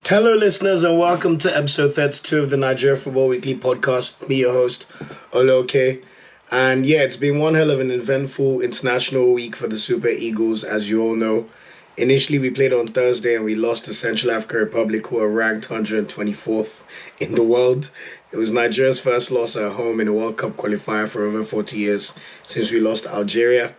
Hello, listeners, and welcome to episode 32 of the Nigeria Football Weekly podcast. Me, your host, Oloke. And yeah, it's been one hell of an eventful international week for the Super Eagles, as you all know. Initially, we played on Thursday and we lost to Central African Republic, who are ranked 124th in the world. It was Nigeria's first loss at home in a World Cup qualifier for over 40 years since we lost to Algeria.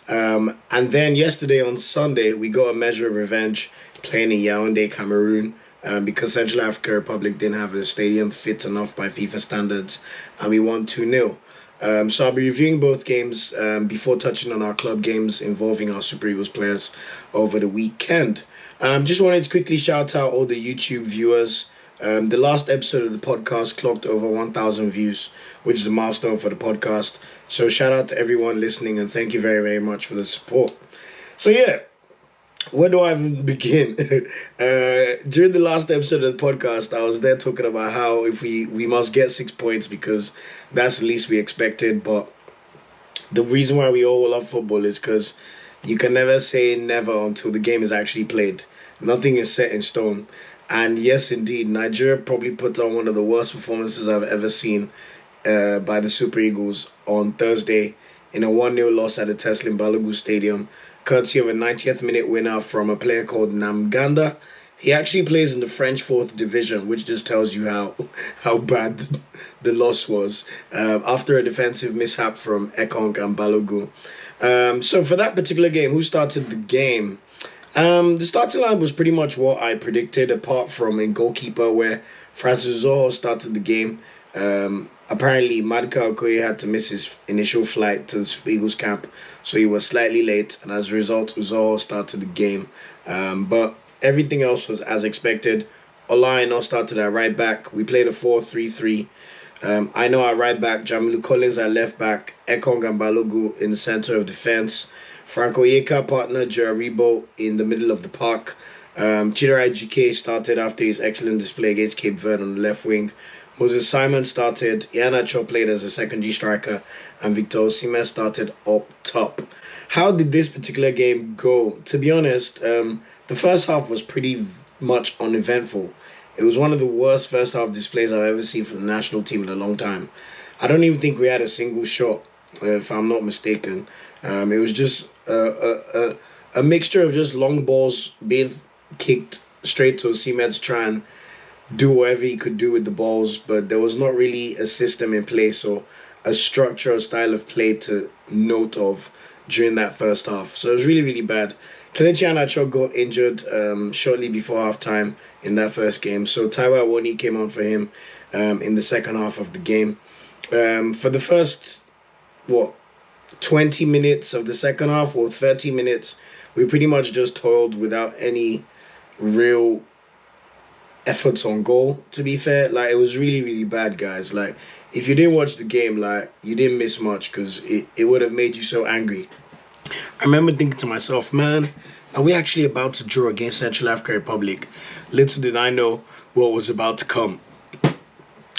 And then yesterday on Sunday, we got a measure of revenge playing in Yaoundé, Cameroon. Because Central African Republic didn't have a stadium fit enough by FIFA standards, and we won 2-0. So I'll be reviewing both games before touching on our club games involving our Super Eagles players over the weekend. Just wanted to quickly shout out all the YouTube viewers. The last episode of the podcast clocked over 1,000 views, which is a milestone for the podcast. So shout out to everyone listening, and thank you very, very much for the support. So yeah, where do I even begin? During the last episode of the podcast, I was there talking about how if we must get 6 points because that's the least we expected. But the reason why we all love football is because you can never say never until the game is actually played. Nothing is set in stone. And yes, indeed, Nigeria probably put on one of the worst performances I've ever seen by the Super Eagles on Thursday in a 1-0 loss at the Leon Balogun Stadium, courtesy of a 90th minute winner from a player called Namganda. He actually plays in the French 4th division, which just tells you how bad the loss was after a defensive mishap from Ekong and Balogun. So for that particular game, who started the game? The starting line was pretty much what I predicted, apart from a goalkeeper where Francis Zoho started the game. Apparently, Maduka Okoye had to miss his initial flight to the Super Eagles camp, so he was slightly late, and as a result, Zoho started the game. But everything else was as expected. Olaino started at right back. We played a 4-3-3. I know at right back, Jamilu Collins at left back, Ekong and Balogun in the center of defense, Franco Yeka partner Joaribo in the middle of the park. Chidirai GK started after his excellent display against Cape Verde on the left wing. Moses Simon started, Iheanacho played as a secondary striker, and Victor Osimhen started up top. How did this particular game go? To be honest, the first half was pretty much uneventful. It was one of the worst first half displays I've ever seen from the national team in a long time. I don't even think we had a single shot, if I'm not mistaken. It was just a mixture of just long balls being kicked straight to Osimhen to try and do whatever he could do with the balls, but there was not really a system in place or a structure or style of play to note of during that first half. So it was really, really bad. Kelechi Iheanacho got injured shortly before halftime in that first game, so Taiwo Awoniyi came on for him in the second half of the game. For the first 20 minutes of the second half or 30 minutes, we pretty much just toiled without any real efforts on goal, to be fair. Like, it was really, really bad, guys. Like, if you didn't watch the game, like, you didn't miss much, because it would have made you so angry. I remember thinking to myself, man, are we actually about to draw against Central African Republic? Little did I know what was about to come.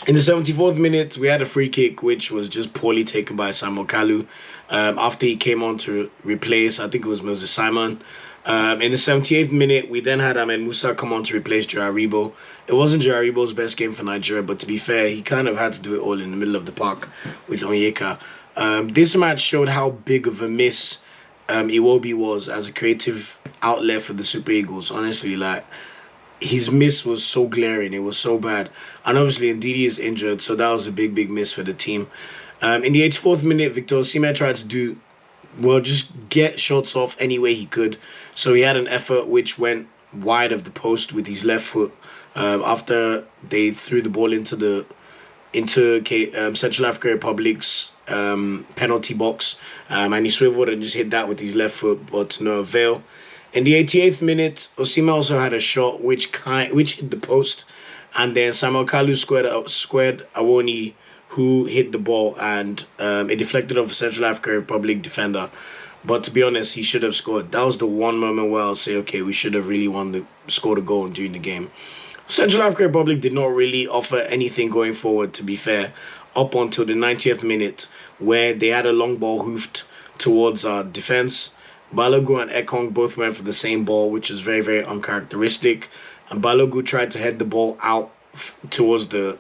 In the 74th minute, we had a free kick, which was just poorly taken by Samuel Kalu after he came on to replace, I think it was Moses Simon. In the 78th minute, we then had Ahmed Musa come on to replace Joaribo. It wasn't Joaribo's best game for Nigeria, but to be fair, he kind of had to do it all in the middle of the park with Onyeka. This match showed how big of a miss Iwobi was as a creative outlet for the Super Eagles. Honestly, like, his miss was so glaring. It was so bad. And obviously, Ndidi is injured, so that was a big, big miss for the team. In the 84th minute, Victor Osimhen tried to just get shots off any way he could. So he had an effort which went wide of the post with his left foot after they threw the ball into Central African Republic's penalty box. And he swiveled and just hit that with his left foot, but to no avail. In the 88th minute, Osimhen also had a shot which hit the post. And then Samuel Kalu squared Awoniyi, who hit the ball, and it deflected off a Central African Republic defender. But to be honest, he should have scored. That was the one moment where I'll say, okay, we should have really scored a goal during the game. Central African Republic did not really offer anything going forward, to be fair, up until the 90th minute, where they had a long ball hoofed towards our defense. Balogun and Ekong both went for the same ball, which is very, very uncharacteristic. and Balogun tried to head the ball out towards the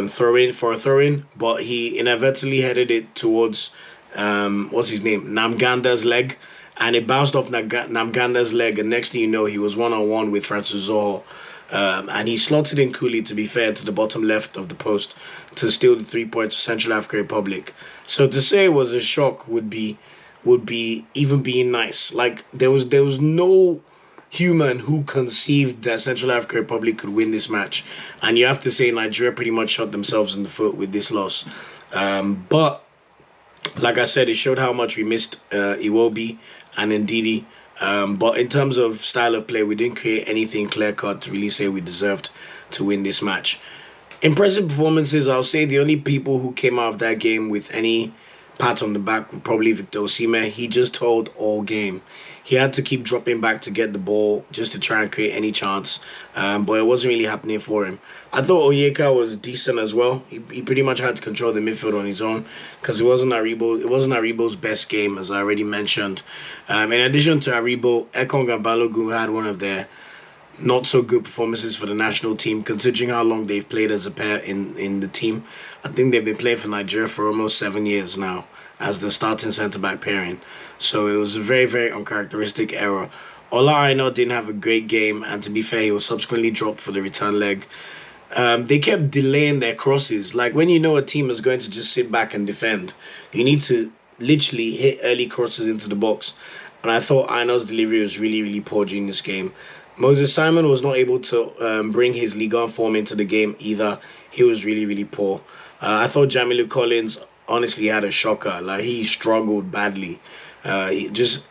throw-in, but he inadvertently headed it towards what's his name, Namganda's leg, and it bounced off Namganda's leg, and next thing you know, he was one-on-one with Francis Zoho. And he slotted in coolly, to be fair, to the bottom left of the post to steal the 3 points for Central African Republic. So to say it was a shock would be even being nice. Like there was no human who conceived that Central African Republic could win this match, and you have to say Nigeria pretty much shot themselves in the foot with this loss. But like I said, it showed how much we missed Iwobi and Ndidi. But in terms of style of play, we didn't create anything clear-cut to really say we deserved to win this match. Impressive performances, I'll say the only people who came out of that game with any pat on the back were probably Victor Osimhen. He just told all game. He had to keep dropping back to get the ball just to try and create any chance, but it wasn't really happening for him. I thought Onyeka was decent as well. He pretty much had to control the midfield on his own because it wasn't Aribo's best game, as I already mentioned. In addition to Aribo, Ekong and Balogun had one of their not so good performances for the national team, considering how long they've played as a pair in the team. I think they've been playing for Nigeria for almost 7 years now as the starting centre-back pairing. So it was a very, very uncharacteristic error. Ola Aina didn't have a great game, and to be fair, he was subsequently dropped for the return leg. They kept delaying their crosses. Like when you know a team is going to just sit back and defend, you need to literally hit early crosses into the box. And I thought Aina's delivery was really, really poor during this game. Moses Simon was not able to bring his Ligue 1 form into the game either. He was really, really poor. I thought Jamilu Collins honestly had a shocker. Like he struggled badly. Just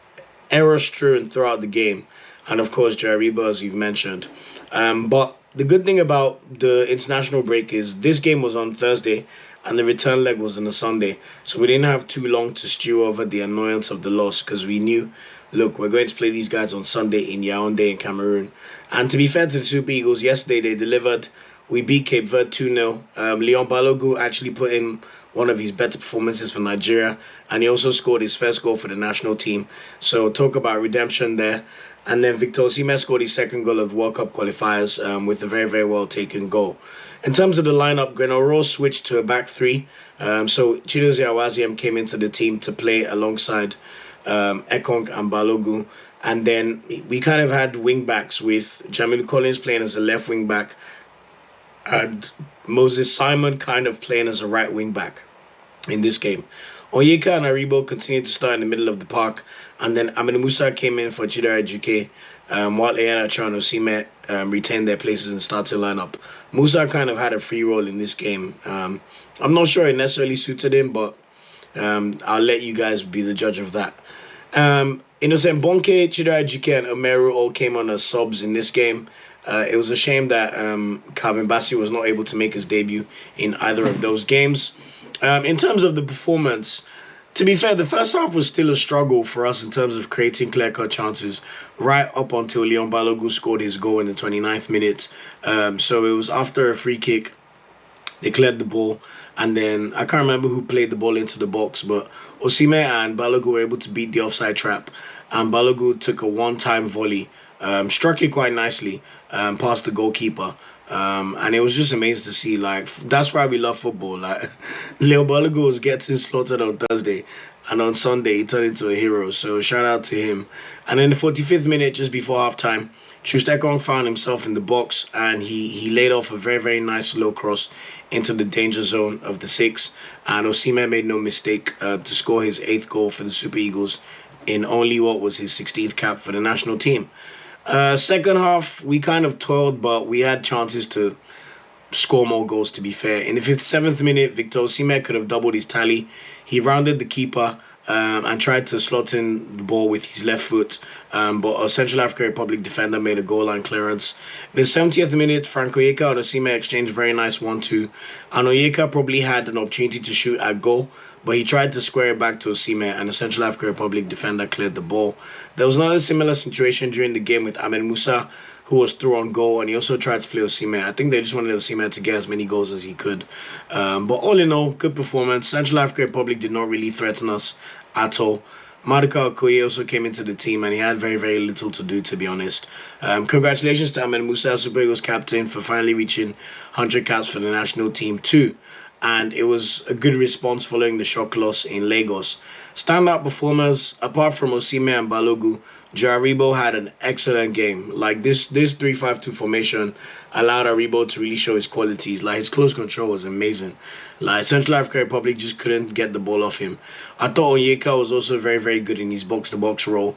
error strewn throughout the game. And of course, Jariba, as you've mentioned. But the good thing about the international break is this game was on Thursday and the return leg was on a Sunday. So we didn't have too long to stew over the annoyance of the loss because we knew, look, we're going to play these guys on Sunday in Yaoundé in Cameroon. And to be fair to the Super Eagles, yesterday they delivered. We beat Cape Verde 2-0. Leon Balogun actually put in one of his better performances for Nigeria. And he also scored his first goal for the national team. So talk about redemption there. And then Victor Osimhen scored his second goal of the World Cup qualifiers with a very, very well taken goal. In terms of the lineup, Grenaro switched to a back three. So Chidozie Awaziem came into the team to play alongside Ekong and Balogun. And then we kind of had wing backs with Jamilu Collins playing as a left wing back and Moses Simon kind of playing as a right wing back in this game. Onyeka and Aribo continued to start in the middle of the park, and then Aminu Musa came in for Chidera Ejuke, while Eanacho and Osimhen retained their places in the starting lineup. Musa kind of had a free role in this game. I'm not sure it necessarily suited him, but I'll let you guys be the judge of that. Innocent Bonke, Chidera Ejuke, and Omeru all came on as subs in this game. It was a shame that Calvin Bassey was not able to make his debut in either of those games. In terms of the performance, to be fair, the first half was still a struggle for us in terms of creating clear-cut chances right up until Leon Balogun scored his goal in the 29th minute. So it was after a free kick, they cleared the ball, and then I can't remember who played the ball into the box, but Osimhen and Balogun were able to beat the offside trap, and Balogun took a one-time volley, struck it quite nicely past the goalkeeper. And it was just amazing to see. Like, that's why we love football. Like, Leon Balogun was getting slaughtered on Thursday, and on Sunday he turned into a hero. So shout out to him. And in the 45th minute, just before halftime, Trustekong found himself in the box, and he laid off a very, very nice low cross into the danger zone of the six. And Osimhen made no mistake to score his 8th goal for the Super Eagles in only what was his 16th cap for the national team. Second half, we kind of toiled, but we had chances to score more goals, to be fair. In the 57th minute, Victor Osimhen could have doubled his tally. He rounded the keeper and tried to slot in the ball with his left foot, but a Central African Republic defender made a goal line clearance. In the 70th minute, Frank Onyeka and Osimhen exchanged very nice 1-2, and Onyeka probably had an opportunity to shoot at goal, but he tried to square it back to Osimhen, and the Central African Republic defender cleared the ball. There was another similar situation during the game with Ahmed Musa, who was through on goal, and he also tried to play Osimhen. I think they just wanted Osimhen to get as many goals as he could. But all in all, good performance. Central African Republic did not really threaten us at all. Maduka Okoye also came into the team and he had very, very little to do, to be honest. Congratulations to Ahmed Musa, Super Eagles captain, for finally reaching 100 caps for the national team too. And it was a good response following the shock loss in Lagos. Standout performers, apart from Osimhen and Balogun, Joe had an excellent game. Like this 3-5-2 formation allowed Aribo to really show his qualities. Like his close control was amazing. Like Central African Republic just couldn't get the ball off him. I thought Onyeka was also very, very good in his box-to-box role.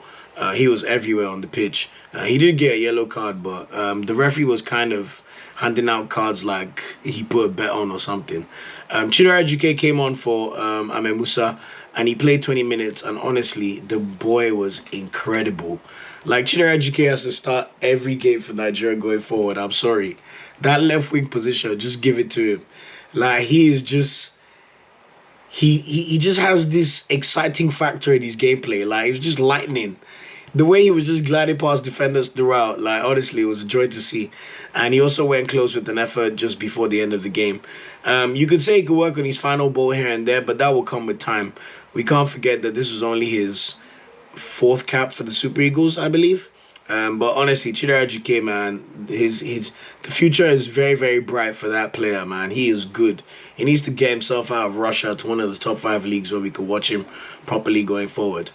He was everywhere on the pitch. He did get a yellow card, but the referee was kind of handing out cards like he put a bet on or something. Chidera Ejike came on for Ahmed Musa and he played 20 minutes, and honestly, the boy was incredible. Like Chidera Ejike has to start every game for Nigeria going forward. I'm sorry. That left wing position, just give it to him. Like he is just he just has this exciting factor in his gameplay. Like it's just lightning. The way he was just gliding past defenders throughout, like honestly, it was a joy to see. And he also went close with an effort just before the end of the game. You could say he could work on his final ball here and there, but that will come with time. We can't forget that this was only his 4th cap for the Super Eagles, I believe. But honestly, Chidera Ejike, man, the future is very, very bright for that player, man. He is good. He needs to get himself out of Russia to one of the top 5 leagues where we could watch him properly going forward.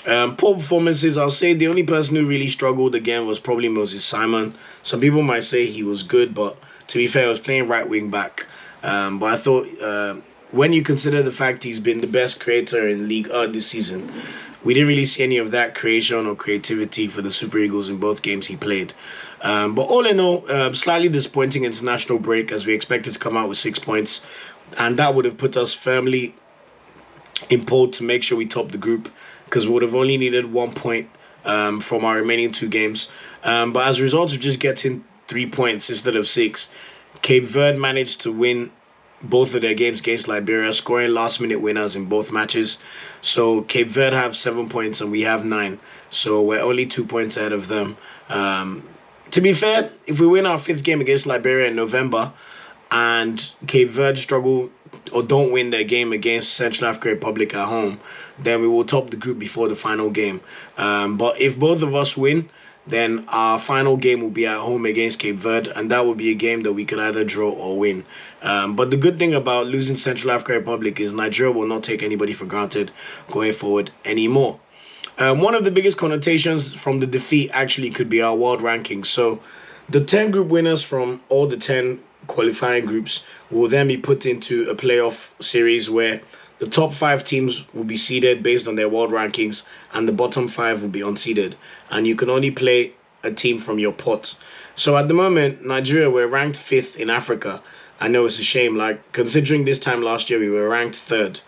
Poor performances, I'll say the only person who really struggled again was probably Moses Simon. Some people might say he was good, but to be fair, he was playing right wing back. But I thought when you consider the fact he's been the best creator in League this season, we didn't really see any of that creation or creativity for the Super Eagles in both games he played. But all in all, slightly disappointing international break as we expected to come out with 6 points. And that would have put us firmly in pole to make sure we top the group, because we would have only needed 1 point from our remaining 2 games. But as a result of just getting 3 points instead of 6, Cape Verde managed to win both of their games against Liberia, scoring last-minute winners in both matches. So Cape Verde have 7 points and we have 9. So we're only 2 points ahead of them. To be fair, if we win our 5th game against Liberia in November and Cape Verde struggle or don't win their game against Central African Republic at home, then we will top the group before the final game. But if both of us win, then our final game will be at home against Cape Verde, and that will be a game that we can either draw or win. But the good thing about losing Central African Republic is Nigeria will not take anybody for granted going forward anymore. One of the biggest connotations from the defeat actually could be our world rankings. So the 10 group winners from all the 10 qualifying groups will then be put into a playoff series where the top 5 teams will be seeded based on their world rankings and the bottom 5 will be unseeded. And you can only play a team from your pot. So at the moment, Nigeria, we're ranked 5th in Africa. I know it's a shame, like considering this time last year we were ranked 3rd.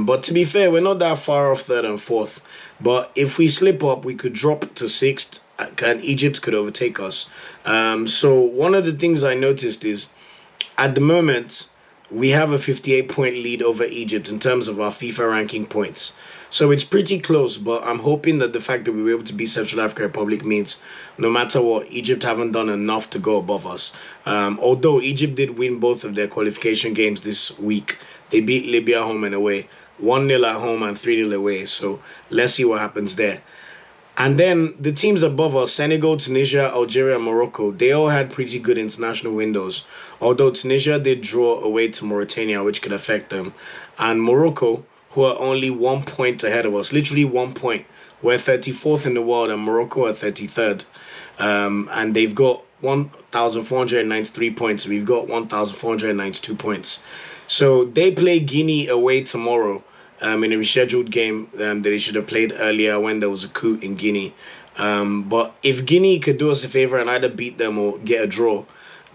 But to be fair, we're not that far off 3rd and 4th. But if we slip up, we could drop to 6th and Egypt could overtake us. So one of the things I noticed is at the moment, we have a 58-point lead over Egypt in terms of our FIFA ranking points. So it's pretty close, but I'm hoping that the fact that we were able to beat Central African Republic means no matter what, Egypt haven't done enough to go above us. Although Egypt did win both of their qualification games this week. They beat Libya home and away. 1-0 at home and 3-0 away. So let's see what happens there. And then the teams above us, Senegal, Tunisia, Algeria, and Morocco, they all had pretty good international windows. Although Tunisia did draw away to Mauritania, which could affect them. And Morocco, who are only 1 point ahead of us, literally 1 point. We're 34th in the world and Morocco are 33rd. And they've got 1,493 points. We've got 1,492 points. So they play Guinea away tomorrow. In a rescheduled game that they should have played earlier when there was a coup in Guinea. But if Guinea could do us a favor and either beat them or get a draw,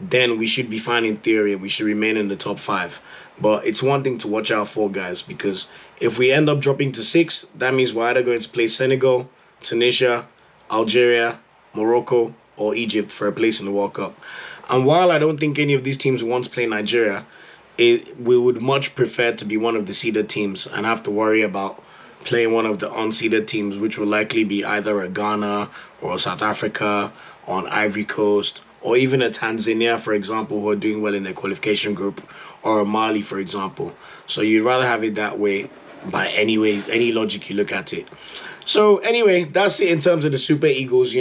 then we should be fine in theory. We should remain in the top 5. But it's one thing to watch out for, guys, because if we end up dropping to 6th, that means we're either going to play Senegal, Tunisia, Algeria, Morocco, or Egypt for a place in the World Cup. And while I don't think any of these teams want to play Nigeria, we would much prefer to be one of the seeded teams and have to worry about playing one of the unseeded teams, which will likely be either a Ghana or a South Africa or an Ivory Coast or even a Tanzania, for example, who are doing well in their qualification group, or a Mali, for example. So you'd rather have it that way by any logic you look at it. So anyway, that's it in terms of the Super Eagles.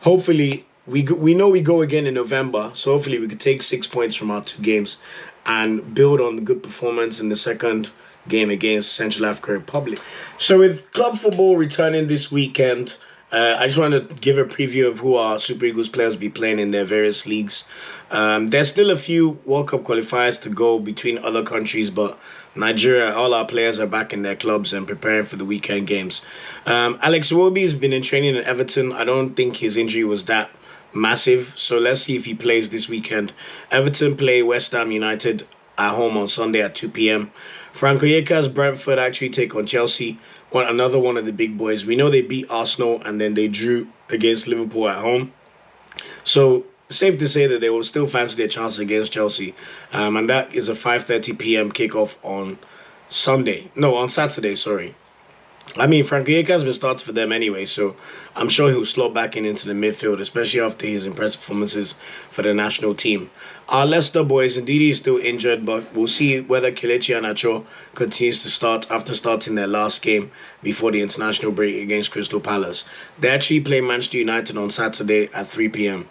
Hopefully we know we go again in November, so hopefully we could take 6 points from our 2 games and build on the good performance in the second game against Central African Republic. So with club football returning this weekend, I just want to give a preview of who our Super Eagles players will be playing in their various leagues. There's still a few World Cup qualifiers to go between other countries, but Nigeria, all our players are back in their clubs and preparing for the weekend games. Alex Iwobi's been in training at Everton. I don't think his injury was that massive, so let's see if he plays this weekend. Everton play West Ham United at home on Sunday at 2 p.m. Franco Yeka's Brentford actually take on Chelsea, another one of the big boys. We know they beat Arsenal and then they drew against Liverpool at home. So safe to say that they will still fancy their chances against Chelsea. And that is a 5:30 p.m. kickoff on Saturday, sorry. I mean, Franco Yeka's been starting for them anyway, so I'm sure he'll slot back into the midfield, especially after his impressive performances for the national team. Our Leicester boys, Ndidi is still injured, but we'll see whether Kelechi Iheanacho continues to start after starting their last game before the international break against Crystal Palace. They actually play Manchester United on Saturday at 3 p.m.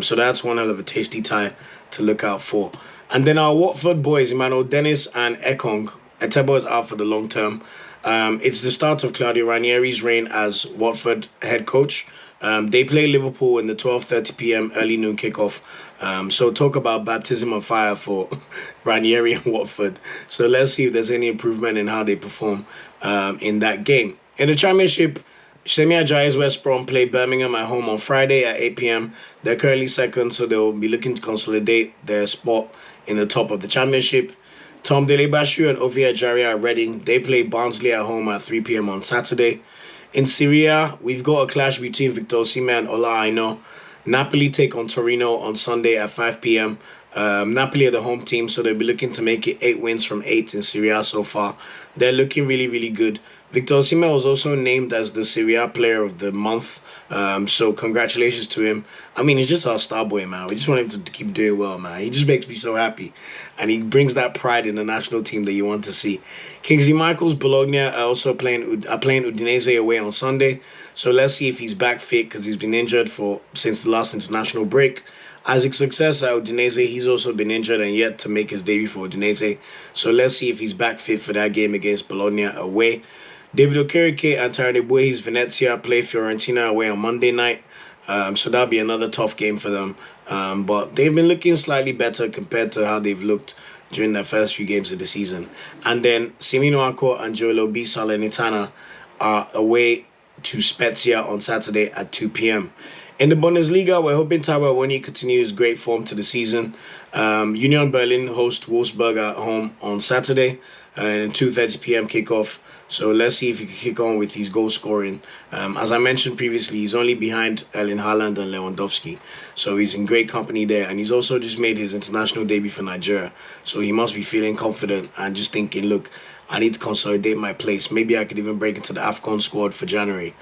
So that's one hell of a tasty tie to look out for. And then our Watford boys, Emmanuel Dennis and Ekong. Etebo is out for the long term. It's the start of Claudio Ranieri's reign as Watford head coach. They play Liverpool in the 12:30 p.m. early noon kickoff. So talk about baptism of fire for Ranieri and Watford. So let's see if there's any improvement in how they perform in that game. In the Championship, Semi Ajayi's West Brom play Birmingham at home on Friday at 8 p.m. They're currently second, so they'll be looking to consolidate their spot in the top of the Championship. Tom Delebashu and Ovie Ejaria at Reading. They play Barnsley at home at 3 p.m. on Saturday. In Serie A, we've got a clash between Victor Osimhen and Ola Aina. Napoli take on Torino on Sunday at 5 p.m. Napoli are the home team, so they'll be looking to make it 8 wins from 8 in Serie A so far. They're looking really, really good. Victor Osimhen was also named as the Serie A Player of the Month. So congratulations to him. I mean, he's just our star boy, man. We just want him to keep doing well, man. He just makes me so happy. And he brings that pride in the national team that you want to see. Kingsley Michaels, Bologna are also playing Udinese away on Sunday. So let's see if he's back fit because he's been injured since the last international break. Isaac's success at Udinese, he's also been injured and yet to make his debut for Udinese. So let's see if he's back fit for that game against Bologna away. David Okereke and Tyrone Ebuehi's Venezia play Fiorentina away on Monday night. So that'll be another tough game for them. But they've been looking slightly better compared to how they've looked during their first few games of the season. And then Simino Anko and Joel Obi Salernitana are away to Spezia on Saturday at 2 p.m. In the Bundesliga, we're hoping Taiwo Awoniyi continues great form to the season. Union Berlin host Wolfsburg at home on Saturday and 2:30 p.m. kickoff. So let's see if he can kick on with his goal scoring. As I mentioned previously, he's only behind Erling Haaland and Lewandowski. So he's in great company there. And he's also just made his international debut for Nigeria. So he must be feeling confident and just thinking, look, I need to consolidate my place. Maybe I could even break into the AFCON squad for January.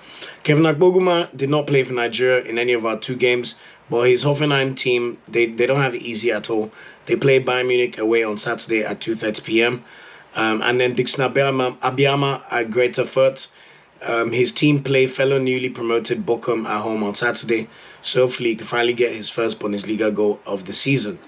Kevin Agboguma did not play for Nigeria in any of our 2 games. But his Hoffenheim team, they don't have it easy at all. They play Bayern Munich away on Saturday at 2:30 p.m. And then Dixon Abiyama at Greater Fürth. His team play fellow newly promoted Bochum at home on Saturday. So hopefully he can finally get his first Bundesliga goal of the season.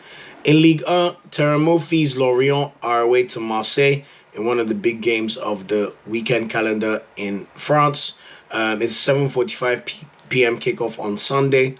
In Ligue 1, Terremofi's Lorient are away to Marseille in one of the big games of the weekend calendar in France. It's 7:45 p.m. kickoff on Sunday.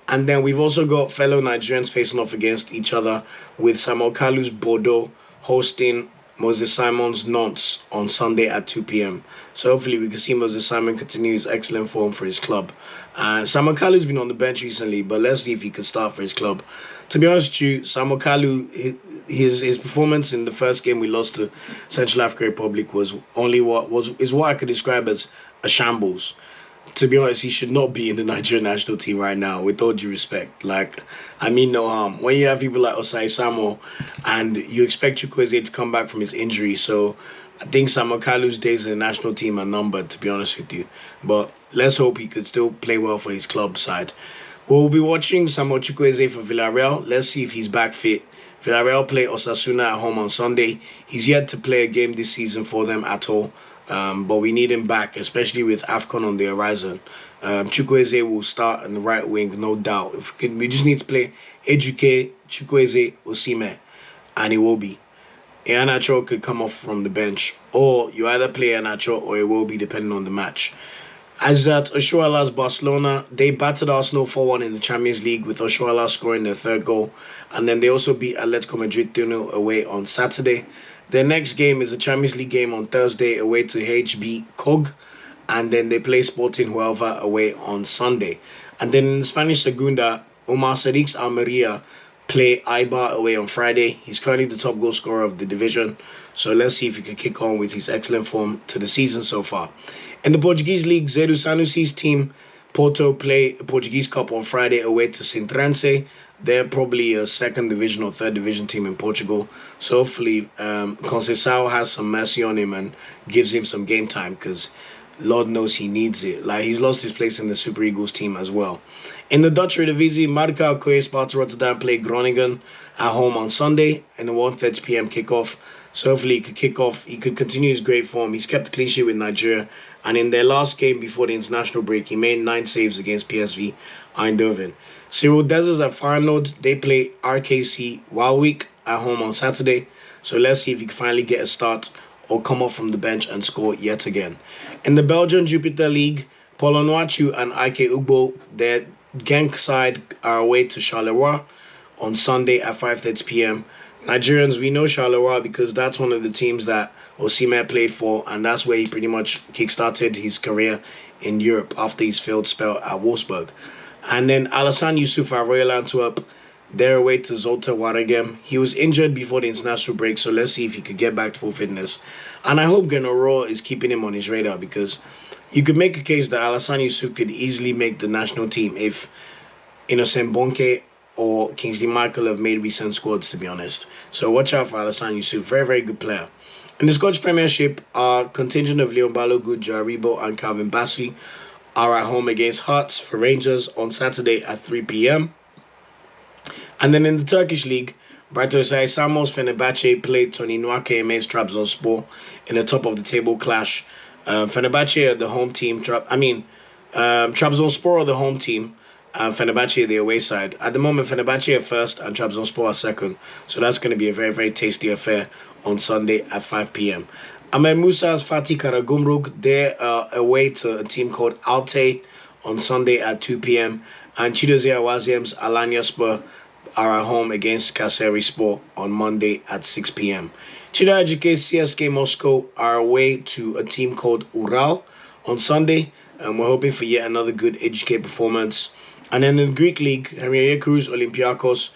And then we've also got fellow Nigerians facing off against each other with Samuel Kalu's Bordeaux hosting Moses Simon's Nantes on Sunday at 2 p.m. So hopefully we can see Moses Simon continue his excellent form for his club. Samuel Kalu's been on the bench recently, but let's see if he can start for his club. To be honest with you, Samuel Kalu, his performance in the first game we lost to Central African Republic was what I could describe as a shambles. To be honest, he should not be in the Nigerian national team right now, with all due respect. Like, I mean no harm. When you have people like Osai Samuel and you expect Chukwueze to come back from his injury, so I think Samuel Kalu's days in the national team are numbered, to be honest with you. But let's hope he could still play well for his club side. We'll be watching Samuel Chukwueze for Villarreal. Let's see if he's back fit Villarreal play Osasuna at home on Sunday. He's yet to play a game this season for them at all. But we need him back, especially with AFCON on the horizon. Chukwueze will start on the right wing, no doubt. We just need to play Ejike, Chukwueze, Osimhen, and it will be. Iheanacho could come off from the bench, or you either play Iheanacho or it will be, depending on the match. As at Oshuala's Barcelona, they battered Arsenal 4-1 in the Champions League, with Oshuala scoring their third goal. And then they also beat Atletico Madrid 2-0 away on Saturday. Their next game is a Champions League game on Thursday away to HB Cog. And then they play Sporting Huelva away on Sunday. And then in the Spanish Segunda, Omar Sadiq's Almeria play Eibar away on Friday. He's currently the top goal scorer of the division. So let's see if he can kick on with his excellent form to the season so far. In the Portuguese League, Zedu Sanusi's team, Porto, play the Portuguese Cup on Friday away to Sintrense. They're probably a second division or third division team in Portugal. So hopefully Conceição has some mercy on him and gives him some game time, because Lord knows he needs it. Like, he's lost his place in the Super Eagles team as well. In the Dutch Eredivisie, Marca Okoye Sparta Rotterdam play Groningen at home on Sunday in the 1:30 p.m. kickoff. So hopefully he could kick off. He could continue his great form. He's kept a clean sheet with Nigeria. And in their last game before the international break, he made 9 saves against PSV Eindhoven. Cyril Dessers at Feyenoord, they play RKC Waalwijk at home on Saturday. So let's see if he can finally get a start or come off from the bench and score yet again. In the Belgian Jupiter League, Polonwachu and Ike Ugbo, their Genk side, are away to Charleroi on Sunday at 5:30 p.m. Nigerians, we know Charleroi because that's one of the teams that Osimhen played for, and that's where he pretty much kickstarted his career in Europe after his failed spell at Wolfsburg. And then Alassane Youssouf at Royal Antwerp, they're away to Zulte Waregem. He was injured before the international break, so let's see if he could get back to full fitness. And I hope Gennaro is keeping him on his radar, because you could make a case that Alassane Youssouf could easily make the national team if Innocent Bonke or Kingsley Michael have made recent squads, to be honest. So watch out for Alassane Youssouf. Very, very good player. In the Scottish Premiership, our contingent of Leon Balogun, Jaribo and Calvin Bassey are at home against Hearts for Rangers on Saturday at 3 p.m. And then in the Turkish League, Bratoysay Samos Fenerbahce played Tony Nwake against Trabzonspor in a top-of-the-table clash. Fenerbahce are the home team. Trabzonspor are the home team. Fenerbahce the away side. At the moment, Fenerbahce are first and Trabzonspor are second. So that's going to be a very, very tasty affair on Sunday at 5 p.m. Ahmed Musa's Fatih Karagümrük, they're away to a team called Altay on Sunday at 2 p.m. And Chidozie Awazim's Alanyaspor are at home against Kayserispor on Monday at 6 p.m. Chida Ajike's CSK Moscow are away to a team called Ural on Sunday. And we're hoping for yet another good HK performance. And then in the Greek League, Henriette Cruz Olympiacos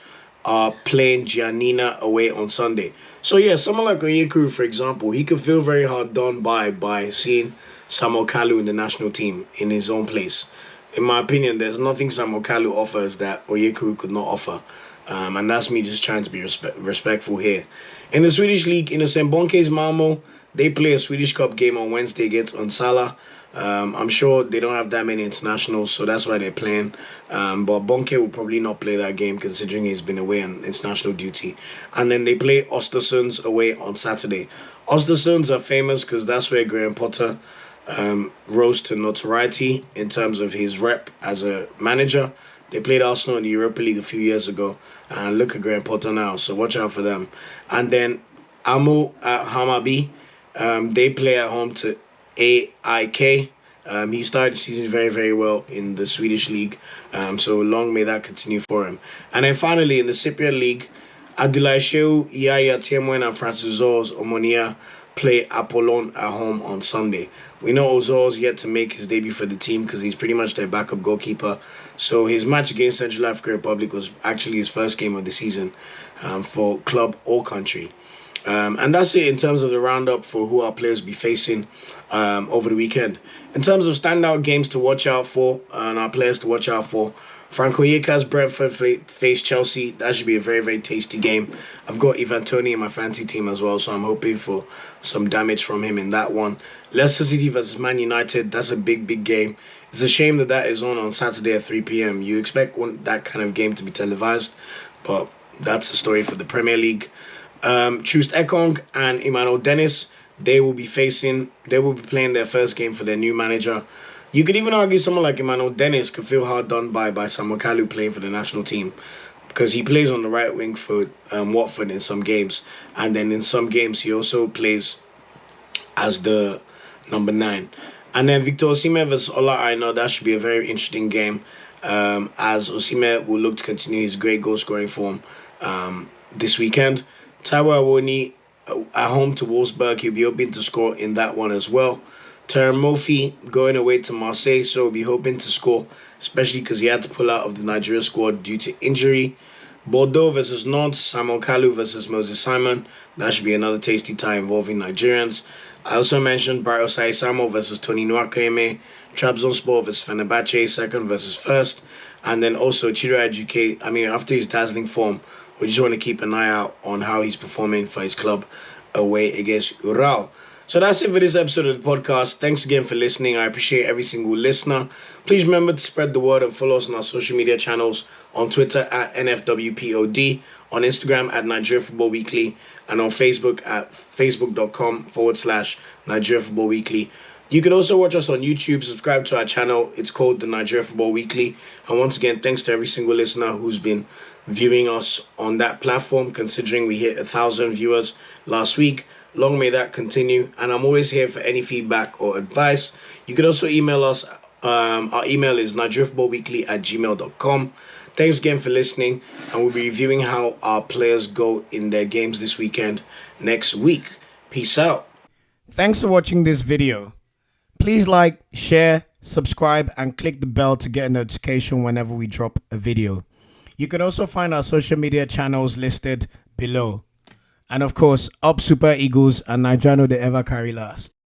are playing Giannina away on Sunday. So yeah, someone like Onyekuru, for example, he could feel very hard done by seeing Samuel Kalu in the national team in his own place. In my opinion, there's nothing Samuel Kalu offers that Onyekuru could not offer. And that's me just trying to be respectful here. In the Swedish League, Innocent Bonke's Malmo, they play a Swedish Cup game on Wednesday against Onsala. I'm sure they don't have that many internationals, so that's why they're playing. But Bonke will probably not play that game considering he's been away on international duty. And then they play Östersunds away on Saturday. Östersunds are famous because that's where Graham Potter rose to notoriety in terms of his rep as a manager. They played Arsenal in the Europa League a few years ago. And look at Graham Potter now, so watch out for them. And then Amo at Hammarby, they play at home to AIK. He started the season very, very well in the Swedish league. So long may that continue for him. And then finally, in the Cypriot League, Abdoulaye Shehu, Yaya Tiemwen and Francis Ozors Omonia play Apollon at home on Sunday. We know Ozors yet to make his debut for the team because he's pretty much their backup goalkeeper. So his match against Central African Republic was actually his first game of the season for club or country. And that's it in terms of the roundup for who our players will be facing over the weekend. In terms of standout games to watch out for and our players to watch out for, Franco Yeka's Brentford face Chelsea. That should be a very, very tasty game. I've got Ivan Toney in my fantasy team as well, so I'm hoping for some damage from him in that one. Leicester City versus Man United. That's a big, big game. It's a shame that is on Saturday at 3 p.m. You expect that kind of game to be televised, but That's the story for the Premier League. Troost Ekong and Emmanuel Dennis, they will be playing their first game for their new manager. You could even argue someone like Emmanuel Dennis could feel hard done by Samuel Kalu playing for the national team, because he plays on the right wing for Watford in some games, and then in some games he also plays as the number 9. And then Victor Osimhen versus Ola Aina, that should be a very interesting game, as Osimhen will look to continue his great goal scoring form this weekend. Taiwo Awoni at home to Wolfsburg, he'll be hoping to score in that one as well. Terem Murphy going away to Marseille, so we'll be hoping to score, especially because he had to pull out of the Nigeria squad due to injury. Bordeaux versus Nantes, Samuel Kalu versus Moses Simon. That should be another tasty tie involving Nigerians. I also mentioned Bright Osai Samuel versus Tony Nwakeme, Trabzonspor versus Fenerbahce, second versus first. And then also Chiro Educate, after his dazzling form, we just want to keep an eye out on how he's performing for his club away against Ural. So that's it for this episode of the podcast. Thanks again for listening. I appreciate every single listener. Please remember to spread the word and follow us on our social media channels, on Twitter at NFWPOD, on Instagram at Nigeria Football Weekly, and on Facebook at facebook.com/Nigeria Football Weekly. You can also watch us on YouTube. Subscribe to our channel. It's called the Nigeria Football Weekly. And once again, thanks to every single listener who's been viewing us on that platform, considering we hit 1,000 viewers last week. Long may that continue. And I'm always here for any feedback or advice. You can also email us. Our email is nigeriafootballweekly@gmail.com. Thanks again for listening. And we'll be reviewing how our players go in their games this weekend next week. Peace out. Thanks for watching this video. Please like, share, subscribe, and click the bell to get a notification whenever we drop a video. You can also find our social media channels listed below. And of course, up Super Eagles and Nigeria no dey ever carry last.